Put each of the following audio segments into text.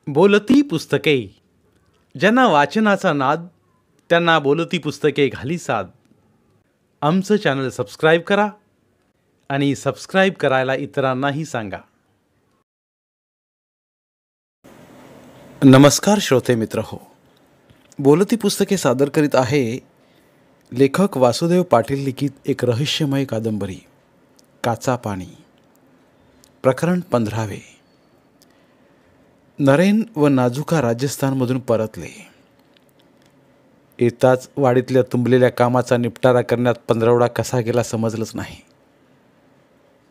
बोलती पुस्तके. ज्यांना वाचनाचा नाद त्यांना बोलती पुस्तके घाली साद. आमचं चॅनल सबस्क्राईब करा आणि सबस्क्राईब करायला इतरांनाही सांगा. नमस्कार श्रोते मित्र हो. बोलती पुस्तके सादर करीत आहे लेखक वासुदेव पाटील लिखित एक रहस्यमय कादंबरी काचा पाणी. प्रकरण 15. नरेन व नाजुका राजस्थानमधून परतले. येताच वाडीतल्या तुंबलेल्या कामाचा निपटारा करण्यात पंधरवडा कसा गेला समजलंच नाही.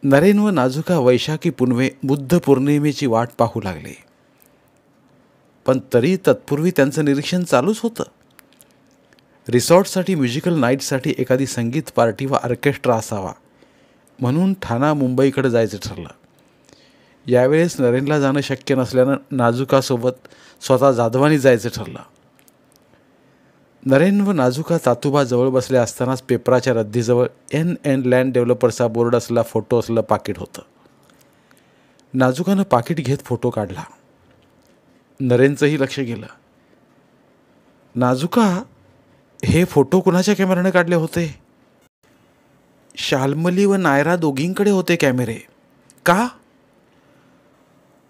नरेन व नाजुका वैशाखी पुनवे बुद्ध पौर्णिमेची वाट पाहू लागले. पण तरी तत्पूर्वी त्यांचं निरीक्षण चालूच होतं. रिसॉर्टसाठी म्युझिकल नाईटसाठी एखादी संगीत पार्टी व ऑर्केस्ट्रा असावा म्हणून ठाणा मुंबईकडे जायचं ठरलं. यावेळेस नरेनला जाणं शक्य नसल्यानं नाजुकासोबत स्वतः जाधवानी जायचं ठरलं. नरेन व नाजुका तातोबा जवळ बसले असतानाच पेपराच्या रद्दीजवळ एन लँड डेव्हलपर्सचा बोर्ड असलेला फोटो असलेलं पाकिट होतं. नाजुकानं पाकिट घेत फोटो काढला. नरेनचंही लक्ष गेलं. नाजुका, हे फोटो कुणाच्या कॅमेऱ्याने काढले होते? शाल्मली व नायरा दोघींकडे होते कॅमेरे. का?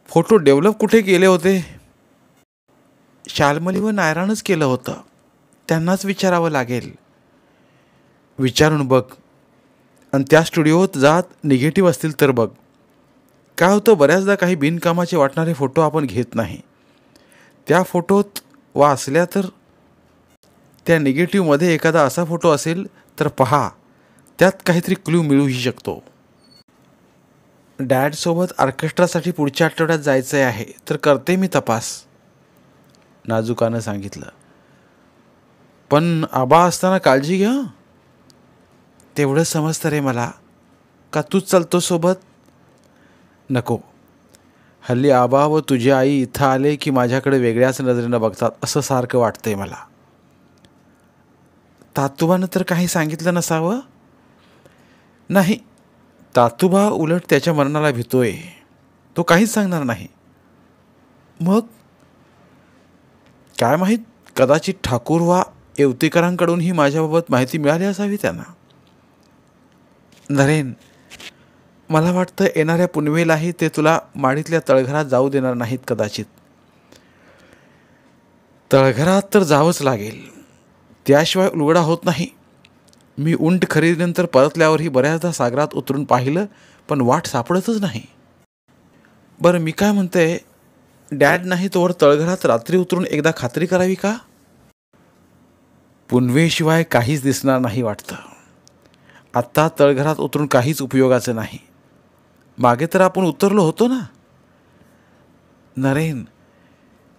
फोटो डेव्हलप कुठे केले होते? शाल्मली व नायरानंच केलं होतं. त्यांनाच विचारावं लागेल. विचारून बघ आणि त्या स्टुडिओत जात निगेटिव्ह असतील तर बघ. काय होतं, बऱ्याचदा काही बिनकामाचे वाटणारे फोटो आपण घेत नाही. त्या फोटोत वा असल्या तर त्या निगेटिव्हमध्ये एखादा असा फोटो असेल तर पहा, त्यात काहीतरी क्लू मिळूही शकतो. डॅडसोबत ऑर्केस्ट्रासाठी पुढच्या आठवड्यात जायचं आहे तर करते मी तपास, नाजुकानं सांगितलं. पण आबा असताना काळजी घ्या. तेवढं समजतं रे मला. का तूच चालतो सोबत? नको. हल्ली आबा व तुझी आई इथं आले की माझ्याकडे वेगळ्याच नजरेनं बघतात असं सारखं वाटतंय मला. तातोबानं तर काही सांगितलं नसावं? नाही, तातोबा उलट त्याच्या मरणाला भीतोय. तो काहीच सांगणार नाही. मग काय माहीत, कदाचित ठाकूर वा येवतेकरांकडूनही माझ्याबाबत माहिती मिळाली असावी त्यांना. नरेन, मला वाटतं येणाऱ्या पुनवेलाही ते तुला माडीतल्या तळघरात जाऊ देणार नाहीत कदाचित. तळघरात तर जावंच लागेल, त्याशिवाय उलगडा होत नाही. मी उंट खरेदीनंतर परतल्यावरही बऱ्याचदा सागरात उतरून पाहिलं पण वाट सापडतच नाही. बरं मी काय म्हणते, डॅड नाही तोवर तळघरात रात्री उतरून एकदा खात्री करावी का? पुनवेशिवाय काहीच दिसणार नाही वाटतं. आत्ता तळघरात उतरून काहीच उपयोगाचं नाही. मागे तर आपण उतरलो होतो ना. नरेन,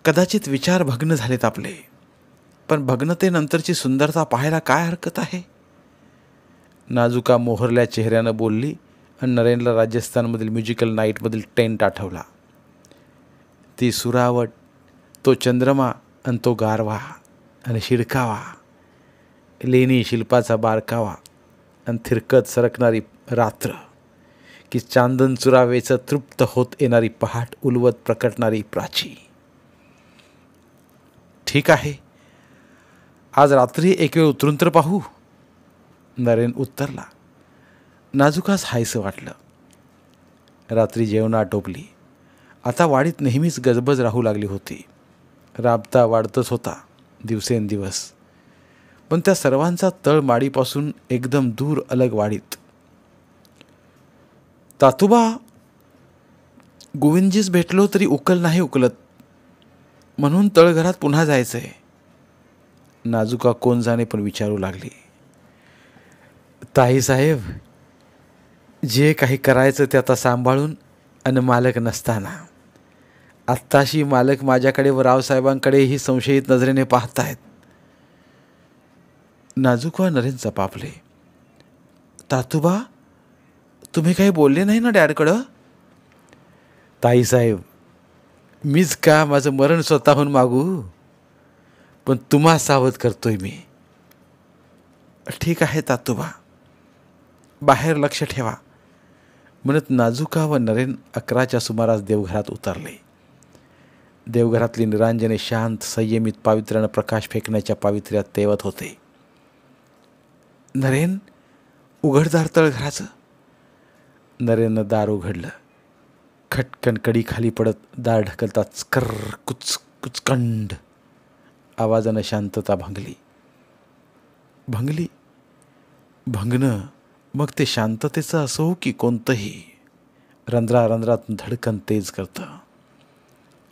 कदाचित विचार भग्न झालेत आपले, पण भग्नतेनंतरची सुंदरता पाहायला काय हरकत आहे? नाजुका मोहरल्या चेहऱ्यानं बोलली आणि नरेनला राजस्थानमधील म्युझिकल नाईटमधील टेंट आठवला. ती सुरावट, तो चंद्रमा आणि तो गारवा आणि शिडकावा, लेणी शिल्पाचा बारकावा आणि थिरकत सरकणारी रात्र की चांदन चुरावेचं तृप्त होत येणारी पहाट उलवत प्रकटणारी प्राची. ठीक आहे, आज रात्री एक वेळ उतरून तर पाहू, नरेन उत्तरला. नाजुकास हायसं वाटलं. रात्री जेवणं आटोपली. आता वाडीत नेहमीच गजबज राहू लागली होती. राबता वाढतच होता दिवसेंदिवस. पण त्या सर्वांचा तळ माडीपासून एकदम दूर अलग वाडीत. तातोबा, गोविंदजीस भेटलो तरी उकल नाही उकलत, म्हणून तळघरात पुन्हा जायचंय, नाजुका कोण जाणे पण विचारू लागली. ताईसाहेब, जे काही करायचं ते आता सांभाळून आणि मालक नसताना. आत्ताशी मालक माझ्याकडे व रावसाहेबांकडेही संशयित नजरेने पाहतायत. नाजुका नरेन चपापले. तातोबा, तुम्ही काही बोलले नाही ना डॅडकडं? ताईसाहेब, मीच का माझं मरण स्वतःहून मागू? पण तुम्हा सावध करतोय मी. ठीक आहे तातोबा, बाहेर लक्ष ठेवा, म्हणत नाजुका व नरेन 11च्या सुमारास देवघरात उतरले. देवघरातली निरांजने शांत संयमित पावित्र्यानं प्रकाश फेकण्याच्या पावित्र्यात तेवत होते. नरेन, उघडदार तळघराचं. नरेननं दार उघडलं. खटकन कडी खाली पडत दार ढकलताच कर्र कुच कुचकंड आवाजानं शांतता भंगणं मग ते शांततेचं असो की कोणतंही, रंध्रारंध्रातून धडकन तेज करतं.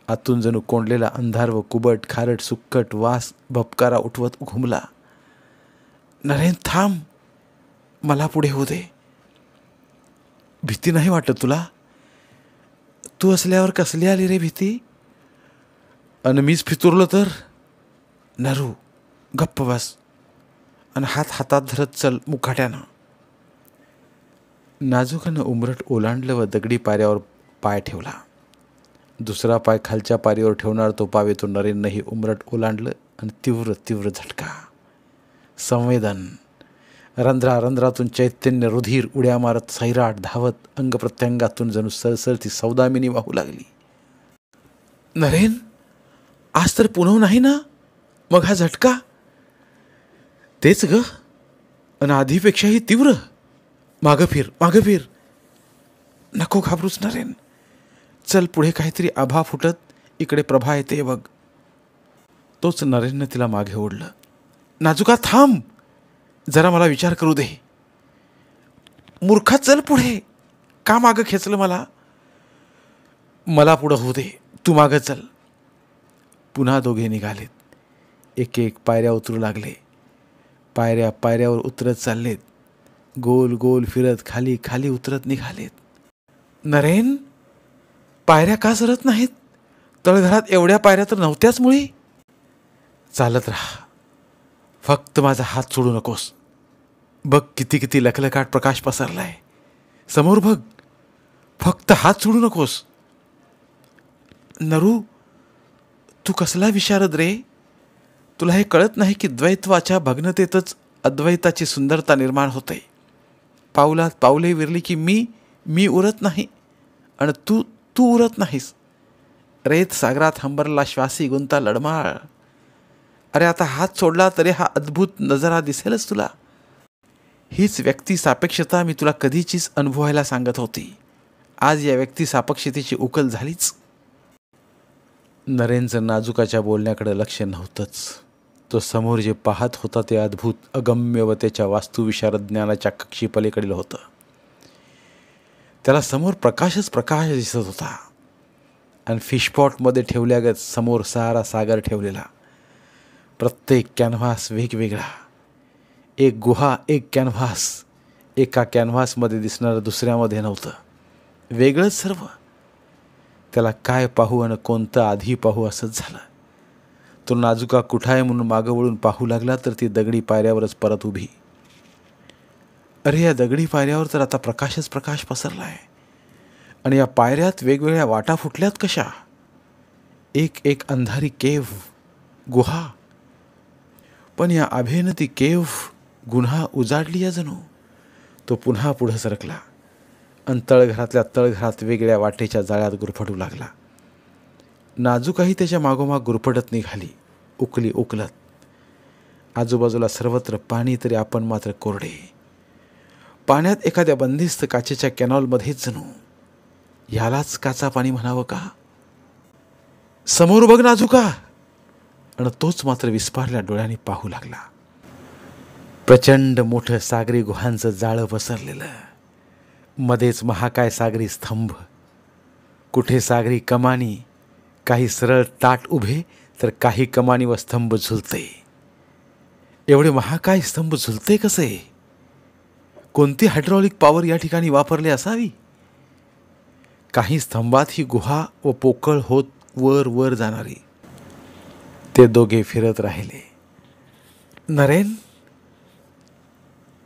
आतून जणू कोंडलेला अंधार व कुबट खारट सुक्कट वास भपकारा उठवत घुमला. नरेन, थांब, मला पुढे होऊ दे. भीती नाही वाटत तुला? तू असल्यावर कसली आली रे भीती? अन मीच फितुरलो तर? नरू, गप्प बस आणि हात हातात धरत चल मुकाट्यानं. नाजुकानं उंबरट ओलांडलं व दगडी पायऱ्यावर पाय ठेवला. दुसरा पाय खालच्या पायरीवर ठेवणार तो पावे तो नरेननंही उंबरट ओलांडलं आणि तीव्र तीव्र झटका, संवेदन, रंध्रारंध्रातून चैतन्य रुधिर उड्या मारत सैराट धावत अंगप्रत्यंगातून जणू सरसरती सौदामिनी वाहू लागली. नरेन, आज तर पुनव नाही ना? मग हा झटका? तेच ग, आणि आधीपेक्षाही तीव्र. मागं फिर. नको घाबरूच नरेन. चल पुढे काहीतरी आभा फुटत इकडे प्रभा येते बघ. तोच नरेननं तिला मागे ओढलं. नाजुका, थांब, जरा मला विचार करू दे. मूर्खा, चल पुढे. का मागं खेचलं मला? मला पुढं होऊ दे, तू मागं चल. पुन्हा दोघे निघालेत. एक एक पायऱ्या उतरू लागले. पायऱ्यावर उतरत चाललेत. गोल गोल फिरत खाली खाली उतरत निघालेत. नरेन, पायऱ्या का सरत नाहीत? तळघरात एवढ्या पायऱ्या तर नव्हत्याच मुळी. चालत राहा, फक्त माझा हात सोडू नकोस. बघ किती किती लखलखाट प्रकाश पसरलाय. समोर बघ, फक्त हात सोडू नकोस. नरू, तू कसला विशारद रे? तुला हे कळत नाही की द्वैत्वाच्या भग्नतेतच अद्वैताची सुंदरता निर्माण होते. पाऊलात पाऊले विरली की मी उरत नाही आणि तू उरत नाहीस. रेत सागरात हंबरला श्वासी गुंता लढमाळ. अरे आता हात सोडला तरी हा अद्भुत नजारा दिसेलच तुला. हीच व्यक्ती सापेक्षता मी तुला कधीचीच अनुभवायला सांगत होती. आज या व्यक्ती सापेक्षतेची उकल झालीच. नरेनचं नाजुकाच्या बोलण्याकडे लक्ष नव्हतंच. तो समोर जे पाहत होता ते अद्भुत अगम्य व त्याच्या वास्तुविशारद ज्ञानाच्या कक्षी पलीकडील होतं. त्याला समोर प्रकाशच प्रकाश दिसत होता आणि फिशपॉटमध्ये ठेवल्यागत समोर सारा सागर ठेवलेला. प्रत्येक कॅनव्हास वेगवेगळा. एक गुहा, एक कॅनव्हास. एका कॅनव्हासमध्ये दिसणारं दुसऱ्यामध्ये नव्हतं. वेगळंच सर्व. त्याला काय पाहू आणि कोणतं आधी पाहू असंच झालं. तो नाजुका कुठं आहे म्हणून मागं वळून पाहू लागला तर ती दगडी पायऱ्यावरच परत उभी. अरे, या दगडी पायऱ्यावर तर आता प्रकाशच प्रकाश पसरला आहे. आणि या पायऱ्यात वेगवेगळ्या वाटा फुटल्यात कशा? एक एक अंधारी केव्ह, गुहा. पण या आभेनं ती केव्ह, गुन्हा उजाडली या जणू. तो पुन्हा पुढं सरकला आणि तळघरातल्या तळघरात वेगळ्या वाटेच्या जाळ्यात गुरफटू लागला. नाजुकाही त्याच्या मागोमाग गुरफटत निघाली, उकलत. आजूबाजूला सर्वत्र पाणी, तरी आपण मात्र कोरडे. पाण्यात एखाद्या बंदिस्त काचेच्या कॅनॉलमध्येच जणू. ह्यालाच काचा पाणी म्हणावं का? समोर बघ नाजुका. आणि तोच मात्र विस्पारल्या डोळ्यांनी पाहू लागला. प्रचंड मोठं सागरी गुहांचं जाळं पसरलेलं. मध्येच महाकाय सागरी स्तंभ. कुठे सागरी कमानी, काही सरळ ताट उभे तर काही कमानी व स्तंभ झुलते. एवढे महाकाय स्तंभ झुलते कसे? कोणती हायड्रॉलिक पॉवर या ठिकाणी वापरली असावी? काही स्तंभात ही गुहा व पोकळ होत वर वर जाणारी. ते दोघे फिरत राहिले. नरेन,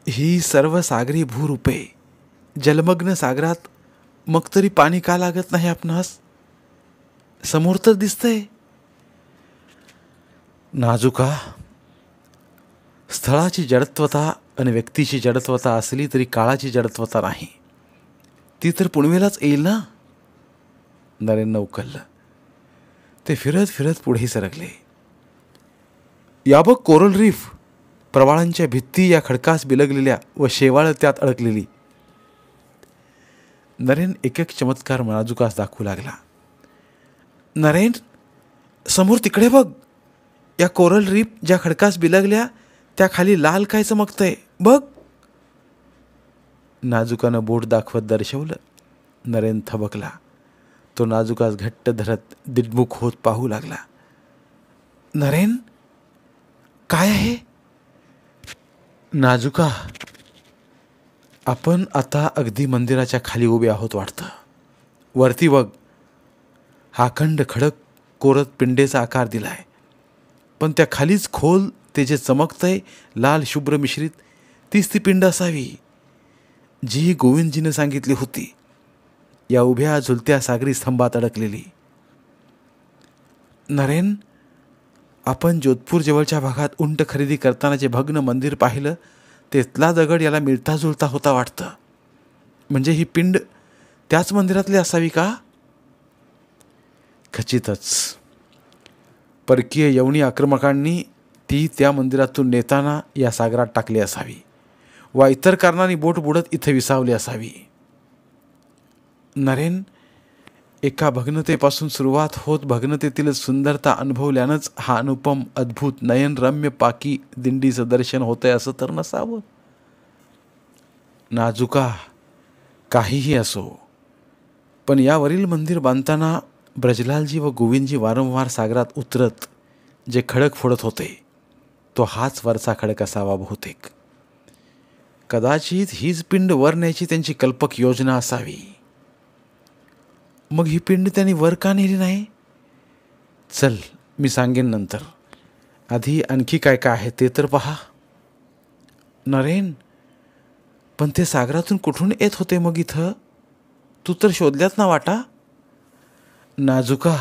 ही सर्व सागरी भूरूपे जलमग्न सागरात, मग तरी पाणी का लागत नाही आपणास? समोर तर दिसतंय. नाजुका, स्थळाची जडत्वता आणि व्यक्तीची जडत्वता असली तरी काळाची जडत्वता नाही. ती तर पुणवेलाच येईल ना? नरेननं उकललं. ते फिरत फिरत पुढे सरकले. या बघ कोरल रीफ, प्रवाळांच्या भित्ती या खडकास बिलगलेल्या व शेवाळ त्यात अडकलेली. नरेन एक एक चमत्कार नाजुकास दाखवू लागला. नरेन, समोर तिकडे बघ, या कोरल रीफ ज्या खडकास बिलगल्या त्या खाली लाल काय चमकतंय बघ. नाजुकानं बोट दाखवत दर्शवलं. नरेन थबकला. तो नाजुकास घट्ट धरत दिग्मुख होत पाहू लागला. नरेन, काय आहे? नाजुका, आपण आता अगदी मंदिराच्या खाली उभे आहोत वाटतं. वरती बघ, हा अखंड खडक कोरत पिंडेचा आकार दिलाय, पण त्या खालीच खोल ते जे चमकतंय लाल शुभ्र मिश्रित, तीच ती पिंड असावी जी गोविंदजीने सांगितली होती, या उभ्या झुलत्या सागरी स्तंभात अडकलेली. नरेन, आपण जोधपूर जवळच्या भागात उंट खरेदी करताना जे भग्न मंदिर पाहिलं तेथला दगड याला मिळता जुळता होता वाटतं. म्हणजे ही पिंड त्याच मंदिरातली असावी का? खचितच. परकीय यवनी आक्रमकांनी ती त्या मंदिरातून नेताना या सागरात टाकली असावी, वा इतर कारणांनी बोट बुडत इथे विसावली असावी. नरेन, एका भग्नतेपासून सुरुवात होत भग्नतेतील सुंदरता अनुभवल्यानंच हा अनुपम अद्भुत नयनरम्य पाकी दिंडीचं दर्शन होतंय असं तर नसावं. नाजुका, काहीही असो, पण यावरील मंदिर बांधताना ब्रजलालजी व गोविंदजी वारंवार सागरात उतरत जे खडक फोडत होते तो हाच वरचा खडक असावा बहुतेक. कदाचित हीच पिंड वर न्यायची त्यांची कल्पक योजना असावी. मग ही पिंड त्यांनी वर का नेली नाही? चल, मी सांगेन नंतर. आधी आणखी काय काय आहे ते तर पहा. नरेन, पण ते सागरातून कुठून येत होते मग इथं? तू तर शोधल्यात ना वाटा? नाजुका,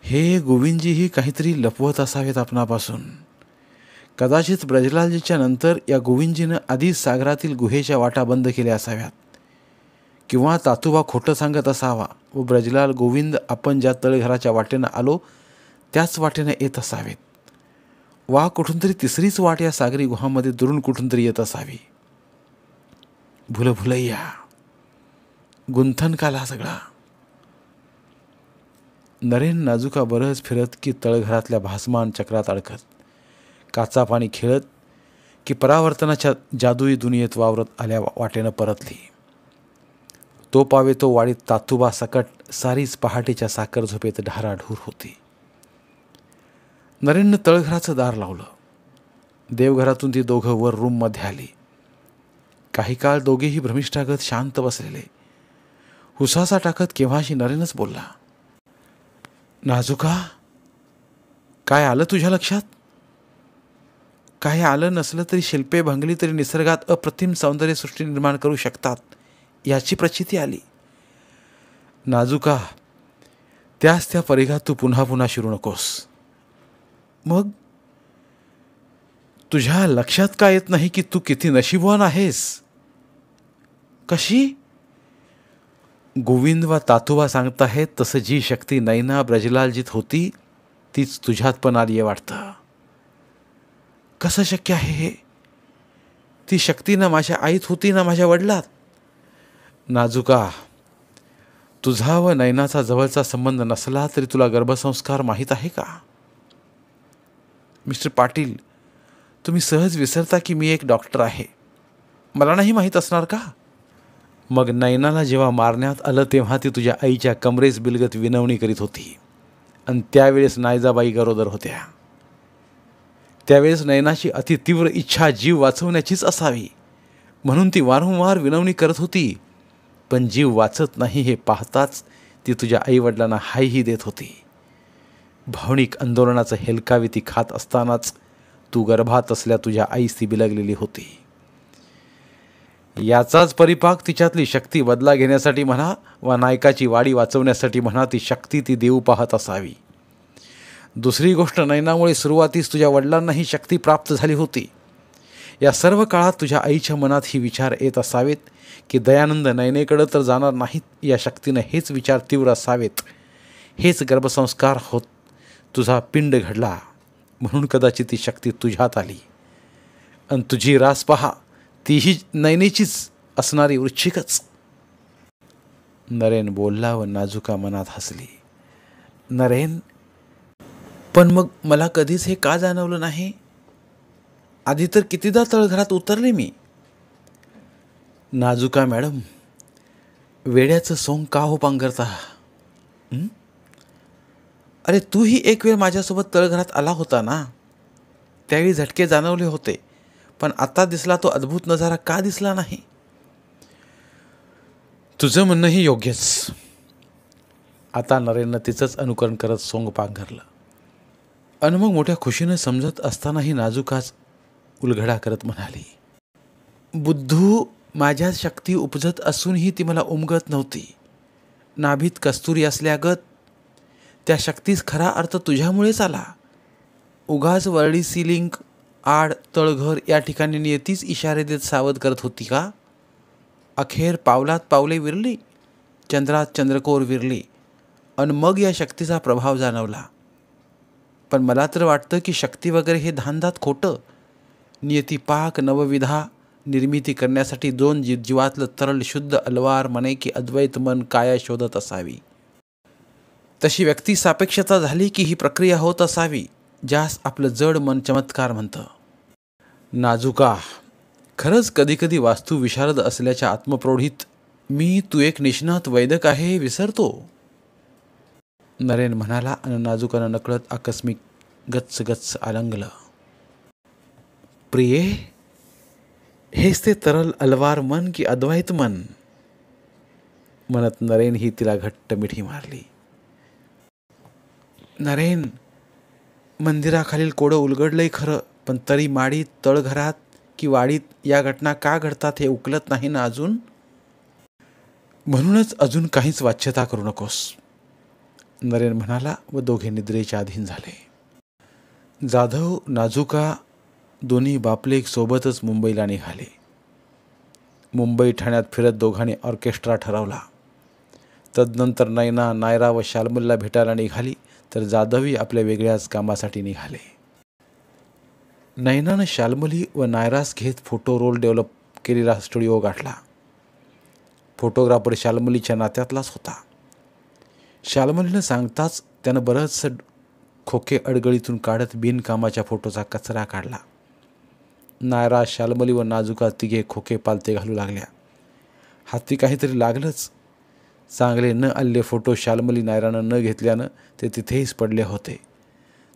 हे गोविंदजीही काहीतरी लपवत असावेत आपणापासून. कदाचित ब्रजलालजीच्या नंतर या गोविंदजीनं आधीच सागरातील गुहेच्या वाटा बंद केल्या असाव्यात, किंवा तातोबा खोटं सांगत असावा व ब्रजलाल गोविंद आपण ज्या तळघराच्या वाटेनं आलो त्याच वाटेनं येत असावेत, वा कुठून तरी तिसरीच वाट या सागरी गुहामध्ये दुरून कुठून तरी येत असावी. भुलभुलैया, गुंथन काला सगळा. नरेन नाजुका बरंच फिरत की तळघरातल्या भासमान चक्रात अडकत, काचा पाणी खेळत की परावर्तनाच्या जादुई दुनियेत वावरत आल्या वाटेनं परतली. तो पावे तो वाडीत तातुबा सकट सारीच पहाटेच्या साखर झोपेत ढाराढूर होती. नरेननं तळघराचं दार लावलं. देवघरातून ती दोघं वर रूममध्ये आली. काही काळ दोघेही भ्रमिष्ठागत शांत बसलेले. हुसासा टाकत केव्हाशी नरेनच बोलला. नाजुका, काय आलं तुझ्या लक्षात? काय आलं नसलं तरी शिल्पे भंगली तरी निसर्गात अप्रतिम सौंदर्यसृष्टी निर्माण करू शकतात याची प्रचिती आली. नाजुका, त्याच त्या परिघात तू पुन्हा पुन्हा शिरू नकोस. मग तुझ्या लक्षात का येत नाही की तू किती नशीबवान आहेस? कशी? गोविंद वा तातोबा सांगताहेत तसं जी शक्ती नैना ब्रजलालजीत होती तीच तुझ्यात पण आली वाटतं. कसं शक्य आहे हे? ती शक्ती ना माझ्या आईत होती ना माझ्या वडिलात. नाजुका, तुझा व नैनाचा जवळचा संबंध नसला तरी तुला गर्भसंस्कार माहीत आहे का? मिस्टर पाटील, तुम्ही सहज विसरता की मी एक डॉक्टर आहे. मला नाही माहीत असणार का? मग नैनाला जेव्हा मारण्यात आलं तेव्हा ती तुझ्या आईच्या कमरेस बिलगत विनवणी करीत होती, आणि त्यावेळेस नायजाबाई गरोदर होत्या. त्यावेळेस नैनाची अतितीव्र इच्छा जीव वाचवण्याचीच असावी म्हणून ती वारंवार विनवणी करत होती, पण जीव वाचत नाही हे पाहताच ती तुझ्या आईवडिलांना हायही देत होती. भावनिक आंदोलनाचं हेलकावी ती खात असतानाच तू गर्भात असल्या तुझ्या आईस ती बिलगलेली होती. याचाच परिपाक तिच्यातली शक्ती बदला घेण्यासाठी म्हणा वा नायकाची वाडी वाचवण्यासाठी म्हणा, ती शक्ती ती देऊ पाहत असावी. दुसरी गोष्ट, नैनामुळे सुरुवातीस तुझ्या वडिलांना ही शक्ती प्राप्त झाली होती. या सर्व काळात तुझ्या आईच्या मनात ही विचार येत असावेत की दयानंद नैनेकडं तर जाणार नाहीत, या शक्तीनं हेच विचार तीव्र असावेत, हेच गर्भसंस्कार तुझा पिंड घडला म्हणून कदाचित ती शक्ती तुझ्यात आली. आणि तुझी रास पहा, तीही नैनेचीच असणारी वृश्चिकच. नरेन बोलला व नाजुका मनात हसली. नरेन, पण मग मला कधीच हे का जाणवलं नाही? आधी तर कितीदा तळघरात उतरले मी. नाजुका मॅडम, वेड्याचं सोंग का हो पांघरता? अरे तूही एक वेळ माझ्यासोबत तळघरात आला होता ना. त्यावेळी झटके जाणवले होते, पण आता दिसला तो अद्भुत नजारा का दिसला नाही? तुझं म्हणणंही योग्यच. आता नरेननं तिचंच अनुकरण करत सोंग पांघरलं. अन मग मोठ्या खुशीनं समजत असतानाही नाजुकाच उलघडा करत म्हणाली, बुद्धू, माझ्या शक्ती उपजत असूनही ती मला उमगत नव्हती. नाभीत कस्तुरी असल्यागत त्या शक्तीस खरा अर्थ तुझ्यामुळेच आला. उगाच वरळी सिलिंग आड तळघर या ठिकाणी नियतीच इशारे देत सावध करत होती का? अखेर पावलात पावले विरली, चंद्रात चंद्रकोर विरली, अन मग या शक्तीचा प्रभाव जाणवला. पण मला तर वाटतं की शक्ती वगैरे हे धांदात खोटं. नियती पाक नवविधा निर्मिती करण्यासाठी दोन जीवातलं तरल शुद्ध अलवार मने की अद्वैत मन काया शोधत असावी. तशी व्यक्ती सापेक्षता झाली की ही प्रक्रिया होत असावी, ज्यास आपलं जड मन चमत्कार म्हणतं. नाजुका, खरंच कधीकधी वास्तू विशारद असल्याच्या आत्मप्रौढीत मी तू एक निष्णात वैदक आहे हे विसरतो. नरेन म्हणाला आणि नाजुकानं नकळत आकस्मिक गच्च गच्च आलंगलं. प्रिये, हेच ते तरल अलवार मन की अद्वैत मन? म्हणत नरेन ही तिला घट्ट मिठी मारली. नरेन, मंदिराखालील कोडं उलगडलंय खरं, पण तरी माडीत, तळघरात की वाडीत या घटना का घडतात हे उकलत नाही ना अजून. म्हणूनच अजून काहीच वाच्यता करू नकोस, नरेन म्हणाला व दोघे निद्रेच्या अधीन झाले. जाधव, नाजुका दोन्ही बापलेक सोबतच मुंबईला निघाले. मुंबई ठाण्यात फिरत दोघांनी ऑर्केस्ट्रा ठरवला. तदनंतर नैना, नायरा व शाल्मलीला भेटायला निघाली, तर जाधवही आपल्या वेगळ्याच कामासाठी निघाले. नैनानं शाल्मली व नायरास घेत फोटो रोल डेव्हलप केलेला स्टुडिओ गाठला. फोटोग्राफर शाल्मलीच्या नात्यातलाच होता. शाल्मलीनं सांगताच त्यानं बरंचसं खोके अडगळीतून काढत बिनकामाच्या फोटोचा कचरा काढला. नायरा, शाल्मली व नाजुका तिघे खोके पालते घालू लागल्या. हाती काहीतरी लागलंच. चांगले न आलेले फोटो शाल्मली नायरानं न घेतल्यानं ते तिथेच पडले होते.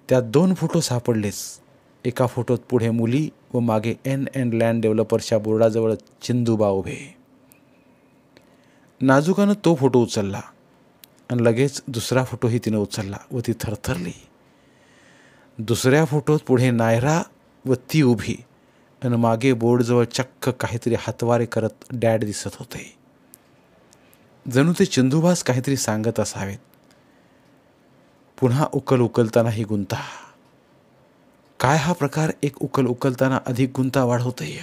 त्यात 2 फोटो सापडलेच. एका फोटोत पुढे मुली व मागे एन लँड डेव्हलपर्सच्या बोर्डाजवळ चिंदूबा उभे. नाजुकानं तो फोटो उचलला आणि लगेच दुसरा फोटोही तिनं उचलला व ती थरथरली. दुसऱ्या फोटोत पुढे नायरा व ती उभी आणि मागे बोर्डजवळ चक्क काहीतरी हातवारे करत डॅड दिसत होते. जणू ते चिंदूबास काहीतरी सांगत असावेत. पुन्हा उकल उकलतानाही गुंता. काय हा प्रकार एक उकल उकलताना अधिक गुंता वाढवतोय?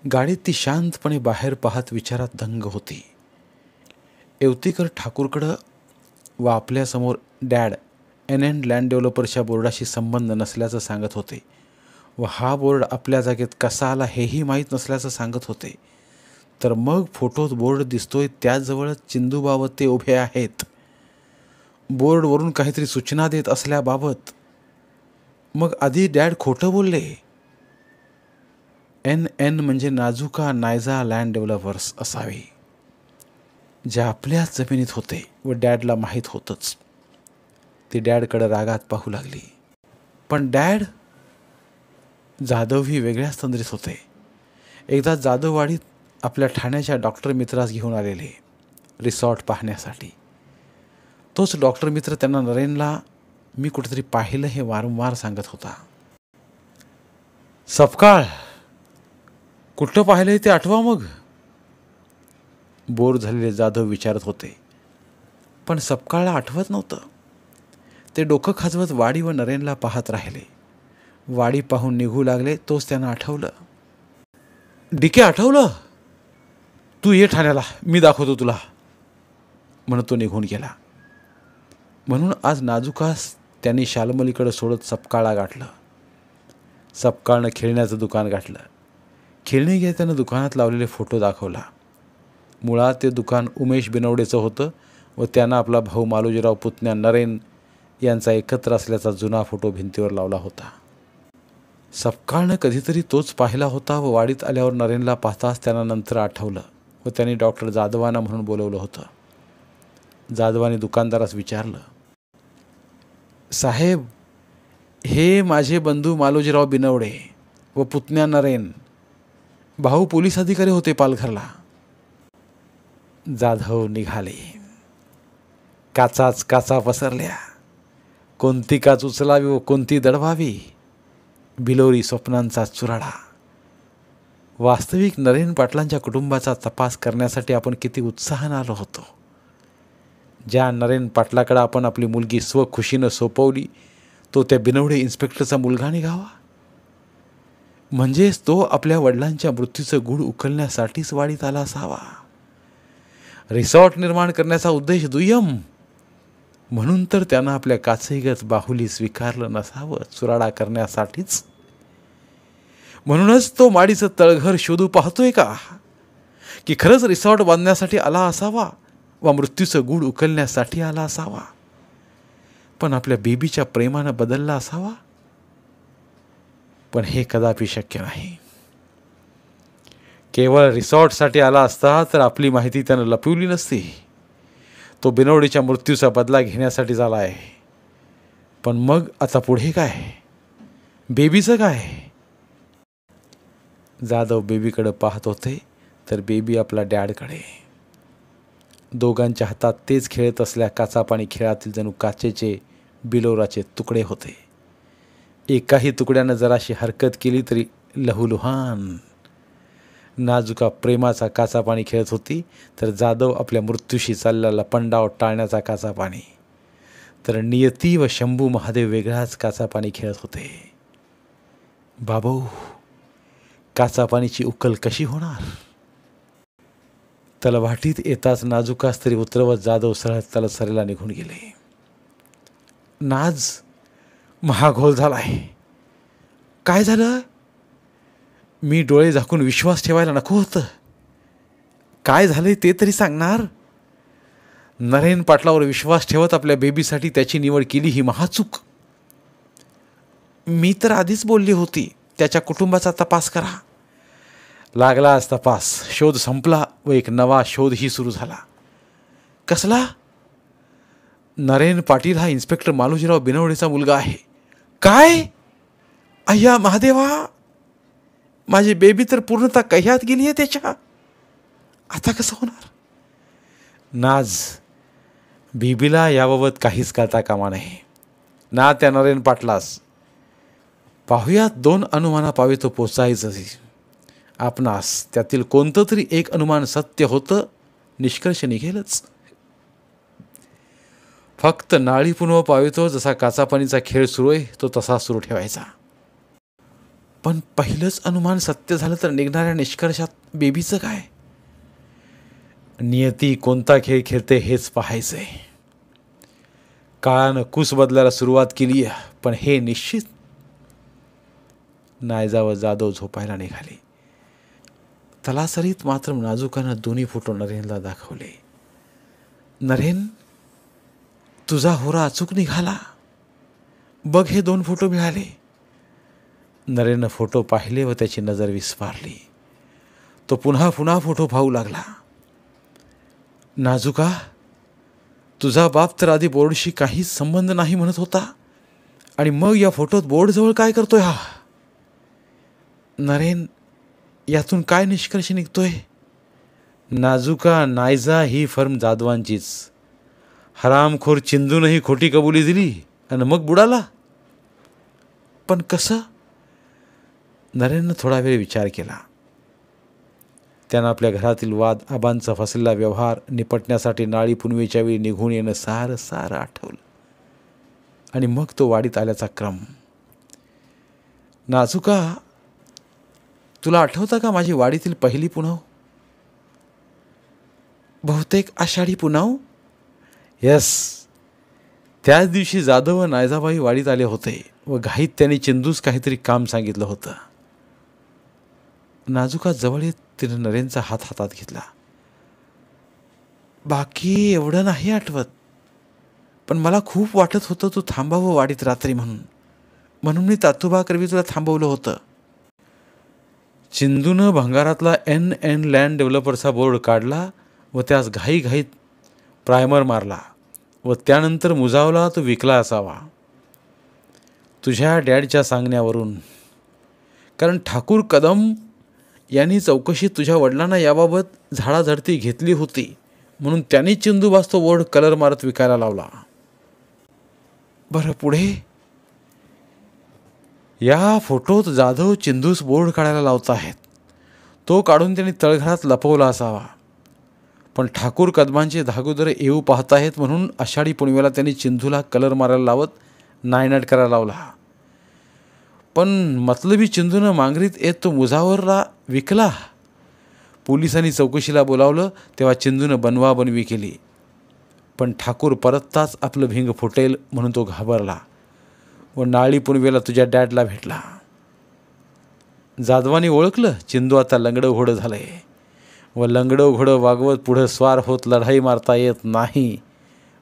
गाडीत ती शांतपणे बाहेर पाहत विचारात दंग होती. येवतीकर ठाकूरकडं व आपल्यासमोर डॅड एन लँड डेव्हलपर्सच्या बोर्डाशी संबंध नसल्याचं सांगत होते व हा बोर्ड आपल्या जागेत कसा आला हेही माहीत नसल्याचं सांगत होते. तर मग फोटोत बोर्ड दिसतोय त्याजवळच चिंदूबा व ते उभे आहेत, बोर्डवरून काहीतरी सूचना देत असल्याबाबत. मग आधी डॅड खोटं बोलले. एन म्हणजे नाजुका नायजा लँड डेव्हलपर्स असावे, जे आपल्याच जमिनीत होते व डॅडला माहीत होतंच. ती डॅडकडे रागात पाहू लागली. पण डॅड, जाधवही वेगळ्याच तंद्रीत होते. एकदा जाधववाडीत आपल्या ठाण्याच्या डॉक्टर मित्रास घेऊन आलेले रिसॉर्ट पाहण्यासाठी. तोच डॉक्टर मित्र त्यांना नरेनला मी कुठेतरी पाहिलं हे वारंवार सांगत होता. सपकाळ, कुठं पाहिलंय ते आठवा मग, बोर झालेले जाधव विचारत होते. पण सपकाळला आठवत नव्हतं. ते डोकं खाजवत वाडी व नरेनला पाहत राहिले. वाडी पाहून निघू लागले तोच त्यांना आठवलं. डिके, आठवलं? तू ये ठाण्याला, मी दाखवतो तुला, म्हणून तो निघून गेला. म्हणून आज नाजुकास त्यांनी शालमलीकडे सोडत सपकाळला गाठलं. सपकाळनं खेळण्याचं दुकान गाठलं. खेळणी घेताना दुकानात लावलेले फोटो दाखवला. मुळात ते दुकान उमेश बिनवडेचं होतं व त्यांना आपला भाऊ मालोजीराव पुतण्या नरेन यांचा एकत्र असल्याचा जुना फोटो भिंतीवर लावला होता. सपकाळनं कधीतरी तोच पाहिला होता व वाडीत आल्यावर नरेनला पाहताच त्यांना नंतर आठवलं व त्यांनी डॉक्टर जाधवांना म्हणून बोलवलं होतं. जाधवाने दुकानदारास विचारलं, साहेब, हे माझे बंधू मालोजीराव बिनवडे व पुतण्या नरेन. भाऊ पोलीस अधिकारी होते पालघरला. जाधव निघाले. काचाच काचा पसरल्या. कोणती काच उचलावी व कोणती दडवावी, बिलोरी स्वप्नांचा चुराडा. वास्तविक नरेन पाटलांच्या कुटुंबाचा तपास करण्यासाठी आपण किती उत्साहानं आलो होतो. ज्या नरेन पाटलाकडे आपण आपली मुलगी स्वखुशीनं सोपवली तो त्या बिनवडे इन्स्पेक्टरचा मुलगा निघावा. म्हणजेच तो आपल्या वडिलांच्या मृत्यूचं गूढ उकलण्यासाठीच वाडीत आला असावा. रिसॉर्ट निर्माण करण्याचा उद्देश दुय्यम, म्हणून तर त्यानं आपल्या काचईगत बाहुली स्वीकारलं नसावं, चुराडा करण्यासाठीच. म्हणूनच तो माडीचं तळघर शोधू पाहतोय का, की खरंच रिसॉर्ट बांधण्यासाठी आला असावा व मृत्यूचं गूढ उकलण्यासाठी आला असावा, पण आपल्या बेबीच्या प्रेमानं बदलला असावा. पण हे कदापि शक्य नाही. केवळ रिसॉर्टसाठी आला असता तर आपली माहिती त्यानं लपवली नसती. तो बिनवडीच्या मृत्यूचा बदला घेण्यासाठी झाला आहे. पण मग आता पुढे काय, बेबीचं काय? जाधव बेबीकडे पाहत होते तर बेबी आपला डॅडकडे. दोघांच्या हातात तेच खेळत असल्या काचापाणी खेळातील जणू काचेचे बिलोराचे तुकडे होते. एकाही तुकड्यानं जराशी हरकत केली तरी लहूलुहान. नाजुका प्रेमाचा काचापाणी खेळत होती तर जाधव आपल्या मृत्यूशी चाललेला लपंडाव टाळण्याचा काचापाणी. तर नियती व शंभू महादेव वेगळाच काचापाणी खेळत होते. बाबू, काचापाणीची उकल कशी होणार? तलवाटीत येताच नाजुका स्त्री उतरवत जाधव सरळ तलसरीला निघून गेले. नाज, महाघोल झालाय. काय झालं? मी डोळे झाकून विश्वास ठेवायला नको होतं. काय झालंय ते तरी सांगणार? नरेन पाटलावर विश्वास ठेवत आपल्या बेबीसाठी त्याची निवड केली ही महाचूक. मी तर आधीच बोलली होती त्याच्या कुटुंबाचा तपास करा. लागलाच तपास. शोध संपला व एक नवा शोधही सुरू झाला. कसला? नरेन पाटील हा इन्स्पेक्टर मालोजीराव बिनवडेचा मुलगा आहे. काय? अय्या महादेवा, माझी बेबी तर पूर्णतः कह्यात गेली आहे त्याच्या. आता कसं होणार? नाज, बेबीला याबाबत काहीच कळता कामा नाही ना त्या नरेन पाटलास. पाहुयात 2 अनुमानापावे तो पोचायचं. आपणास त्यातील कोणतं तरी एक अनुमान सत्य होतं, निष्कर्ष निघेलच. फक्त नाळी पुनव पावितो जसा काचापाणीचा खेळ सुरू आहे तो तसा सुरू ठेवायचा. पण पहिलंच अनुमान सत्य झालं तर निघणाऱ्या निष्कर्षात बेबीचं काय? नियती कोणता खेळ खेळते हेच पाहायचंय. काळानं कुस बदलायला सुरुवात केली आहे, पण हे निश्चित. नायजा व जाधव झोपायला निघाले. तलासरीत मात्र नाजुकानं दोन्ही फोटो नरेनला दाखवले. नरेन, तुझा होरा अचूक निघाला. बघ, हे 2 फोटो मिळाले. नरेननं फोटो पाहिले व त्याची नजर विस्फारली. तो पुन्हा पुन्हा फोटो पाहू लागला. नाजुका, तुझा बाप तर आधी बोर्डशी काहीच संबंध नाही म्हणत होता, आणि मग या फोटोत बोर्डजवळ काय करतोय हा? नरेन, यातून काय निष्कर्ष निघतोय? नाजुका, नायजा ही फर्म जाधवांचीच. हरामखोर चिंदूनही खोटी कबुली दिली आणि मग बुडाला. पण कसं? नरेननं थोडा वेळ विचार केला. त्यानं आपल्या घरातील वाद, आबांचा फसलेला व्यवहार निपटण्यासाठी नाळी पुनवेच्या वेळी निघून येणं सारं सारं आठवलं. आणि मग तो वाडीत आल्याचा क्रम. नाजुका, तुला आठवतं का माझी वाडीतील पहिली पुनव? बहुतेक आषाढी पुनव. यस, त्याच दिवशी जाधव व नायजाबाई वाडीत आले होते व घाईत त्यांनी चिंदूस काहीतरी काम सांगितलं होतं. नाजुका जवळ येत तिने नरेनचा हात हातात घेतला. बाकी एवढं नाही आठवत, पण मला खूप वाटत होतं तू थांबावं वाडीत रात्री म्हणून मी तातोबाकरवी तुला थांबवलं होतं. चिंदूनं भंगारातला NN लँड डेव्हलपर्सचा बोर्ड काढला व त्यास घाईघाईत प्रायमर मारला व त्यानंतर मुजावला तो विकला असावा तुझ्या डॅडच्या सांगण्यावरून. कारण ठाकूर कदम यांनी चौकशीत तुझ्या वडिलांना याबाबत झाडाझडती घेतली होती म्हणून त्यांनी चिंदूबास तो बोर्ड कलर मारत विकायला लावला. बरं पुढे? या फोटोत जाधव चिंदूस बोर्ड काढायला लावत आहेत. तो काढून त्यांनी तळघरात लपवला असावा. पण ठाकूर कदमांचे धागोदरे येऊ पाहताहेत म्हणून आषाढी पुणवेला त्यांनी चिंदूला कलर मारायला लावत नायनाट करायला लावला. पण मतलबी चिंदूनं मांगरीत येत तो मुजावरला विकला. पोलिसांनी चौकशीला बोलावलं तेव्हा चिंदूनं बनवाबनवी केली. पण ठाकूर परतताच आपलं भिंग फुटेल म्हणून तो घाबरला व नाळी पुणवेला तुझ्या डॅडला भेटला. जाधवानी ओळखलं चिंदू आता लंगडं घोडं झालंय व लंगडं घोडं वागवत पुढं स्वार होत लढाई मारता येत नाही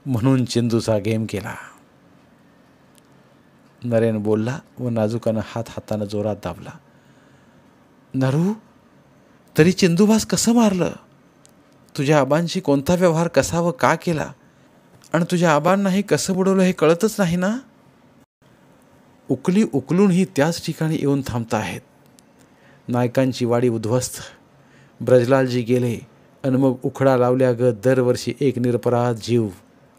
म्हणून चिंदूचा गेम केला. नरेन बोलला व नाजुकानं हातानं जोरात दाबला. नरू, तरी चिंदूबास कसं मारलं? तुझ्या आबांशी कोणता व्यवहार कसा व का केला आणि तुझ्या आबांनाही कसं बुडवलं हे कळतच नाही ना? उकली उकलूनही त्याच ठिकाणी येऊन थांबता आहेत. नायकांची वाडी उद्ध्वस्त, ब्रजलालजी गेले आणि मग उखडा लावल्यागत दरवर्षी एक निरपराध जीव,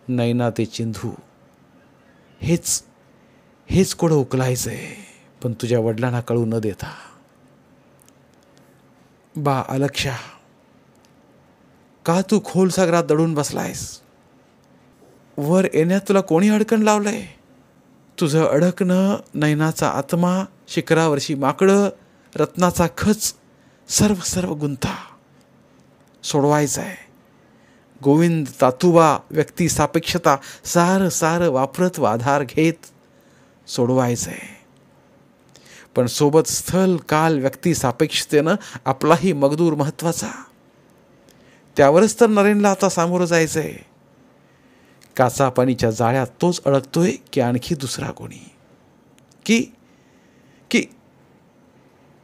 नैना ते चिंधू. हेच कोडं उकलायचंय, पण तुझ्या वडिलांना कळू न देता. बा अलक्षा, का तू खोल सागरात दडून बसलायस? वर येण्यात तुला कोणी अडकण लावलंय? तुझं अडकणं, नैनाचा आत्मा, शिखरावरची माकडं, रत्नाचा खच, सर्व गुंता सोडवायचा आहे. गोविंद, तातुबा, व्यक्ती सापेक्षता सारं वापरत व आधार घेत सोडवायचं आहे. पण सोबत स्थल, काल, व्यक्ती सापेक्षतेनं आपलाही मगदूर महत्वाचा. त्यावरच तर नरेनला आता सामोरं जायचंय. काचा पाणीच्या जाळ्यात तोच अडकतोय की आणखी दुसरा कोणी?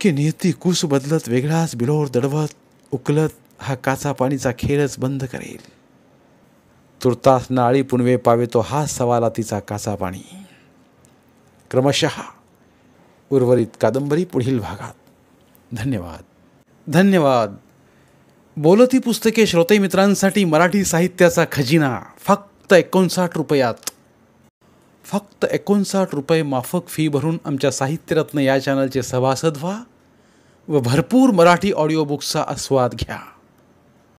की नियती कुस बदलत वेगळाच बिलोर दडवत उकलत हा काचा पाणीचा खेळच बंद करेल. तुर्तास नाळी पुनवे पावे तो हा सवाला तिचा काचा पाणी. क्रमशः उर्वरित कादंबरी पुढील भागात. धन्यवाद. बोलती पुस्तके श्रोते मित्रांसाठी मराठी साहित्याचा खजिना फक्त 59 रुपयात. फक्त 59 रुपये माफक फी भरून आमच्या साहित्यरत्न या चॅनलचे सभासद व्हा व भरपूर मराठी ऑडिओ बुक्सचा आस्वाद घ्या.